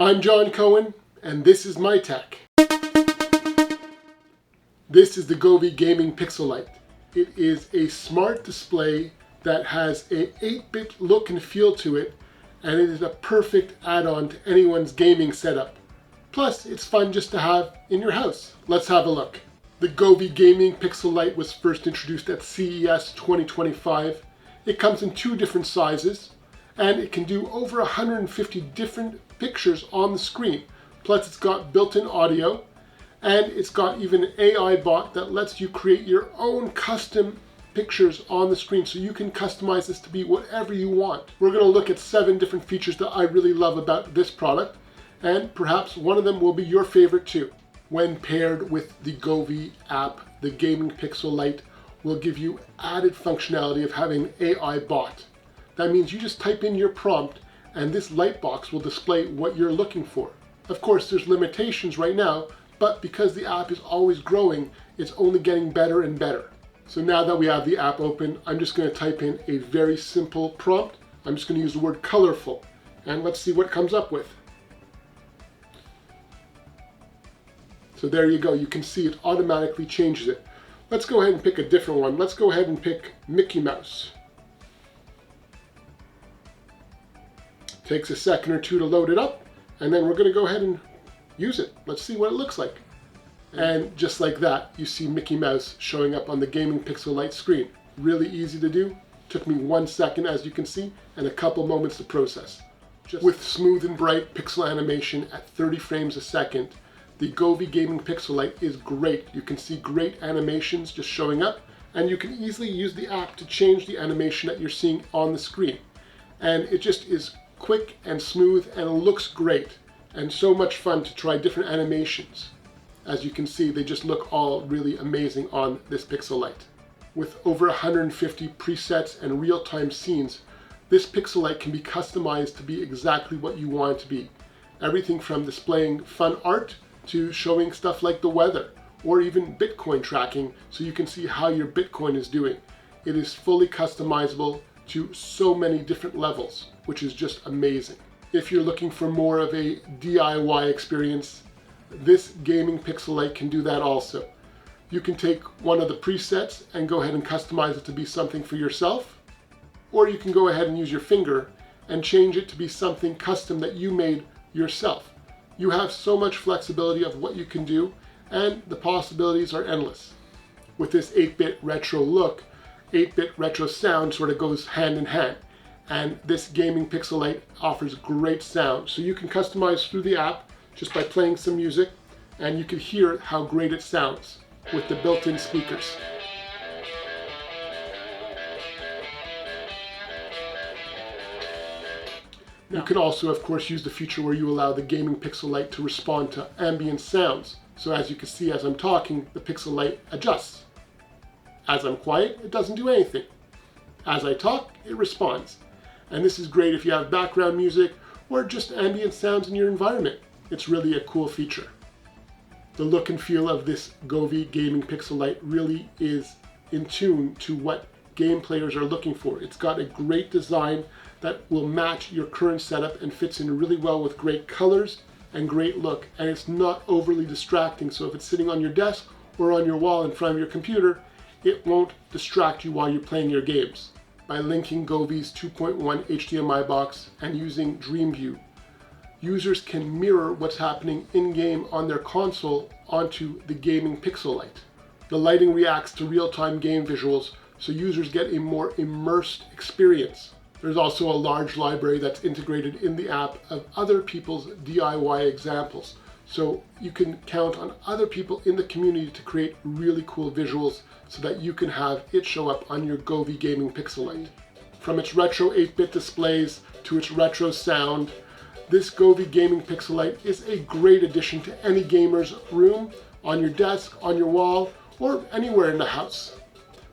I'm John Cohen, and this is my tech. This is the Govee Gaming Pixel Light. It is a smart display that has an 8-bit look and feel to it, and it is a perfect add-on to anyone's gaming setup. Plus, it's fun just to have in your house. Let's have a look. The Govee Gaming Pixel Light was first introduced at CES 2025. It comes in 2 different sizes, and it can do over 150 different pictures on the screen. Plus, it's got built-in audio, and it's got even an AI bot that lets you create your own custom pictures on the screen, so you can customize this to be whatever you want. We're going to look at 7 different features that I really love about this product, and perhaps one of them will be your favorite too. When paired with the Govee app, the Gaming Pixel Light will give you added functionality of having an AI bot. That means you just type in your prompt and this light box will display what you're looking for. Of course, there's limitations right now, but because the app is always growing, it's only getting better and better. So now that we have the app open, I'm just going to type in a very simple prompt. I'm just going to use the word colorful, and let's see what it comes up with. So there you go. You can see it automatically changes it. Let's go ahead and pick a different one. Let's go ahead and pick Mickey Mouse. Takes a second or two to load it up, and then we're going to go ahead and use it. Let's see what it looks like. And just like that, you see Mickey Mouse showing up on the Gaming Pixel Light screen. Really easy to do. Took me 1 second, as you can see, and a couple moments to process. With smooth and bright pixel animation at 30 frames a second, the Govee Gaming Pixel Light is great. You can see great animations just showing up, and you can easily use the app to change the animation that you're seeing on the screen. And it just is quick and smooth and looks great, and so much fun to try different animations. As you can see, they just look all really amazing on this Pixel Light. With over 150 presets and real-time scenes, this Pixel Light can be customized to be exactly what you want it to be. Everything from displaying fun art to showing stuff like the weather, or even Bitcoin tracking, so you can see how your Bitcoin is doing. It is fully customizable to so many different levels, which is just amazing. If you're looking for more of a DIY experience, this Gaming Pixel Light can do that also. You can take one of the presets and go ahead and customize it to be something for yourself, or you can go ahead and use your finger and change it to be something custom that you made yourself. You have so much flexibility of what you can do, and the possibilities are endless. With this 8-bit retro look, 8-bit retro sound sort of goes hand in hand, and this Gaming Pixel Light offers great sound. So you can customize through the app just by playing some music, and you can hear how great it sounds with the built-in speakers. You can also, of course, use the feature where you allow the Gaming Pixel Light to respond to ambient sounds. So as you can see, as I'm talking, the Pixel Light adjusts. As I'm quiet, it doesn't do anything. As I talk, it responds. And this is great if you have background music or just ambient sounds in your environment. It's really a cool feature. The look and feel of this Govee Gaming Pixel Light really is in tune to what game players are looking for. It's got a great design that will match your current setup and fits in really well with great colors and great look. And it's not overly distracting, so if it's sitting on your desk or on your wall in front of your computer, it won't distract you while you're playing your games. By linking Govee's 2.1 HDMI box and using DreamView, users can mirror what's happening in-game on their console onto the Gaming Pixel Light. The lighting reacts to real-time game visuals, so users get a more immersed experience. There's also a large library that's integrated in the app of other people's DIY examples, so you can count on other people in the community to create really cool visuals so that you can have it show up on your Govee Gaming Pixel Light. From its retro 8-bit displays to its retro sound, this Govee Gaming Pixel Light is a great addition to any gamer's room, on your desk, on your wall, or anywhere in the house.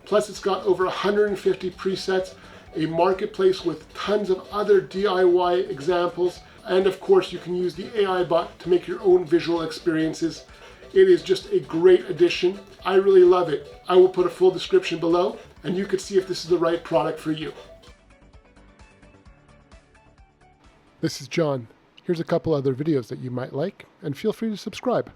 Plus, it's got over 150 presets, a marketplace with tons of other DIY examples, and of course you can use the AI bot to make your own visual experiences. It is just a great addition. I really love it. I will put a full description below, and you can see if this is the right product for you. This is John. Here's a couple other videos that you might like, and feel free to subscribe.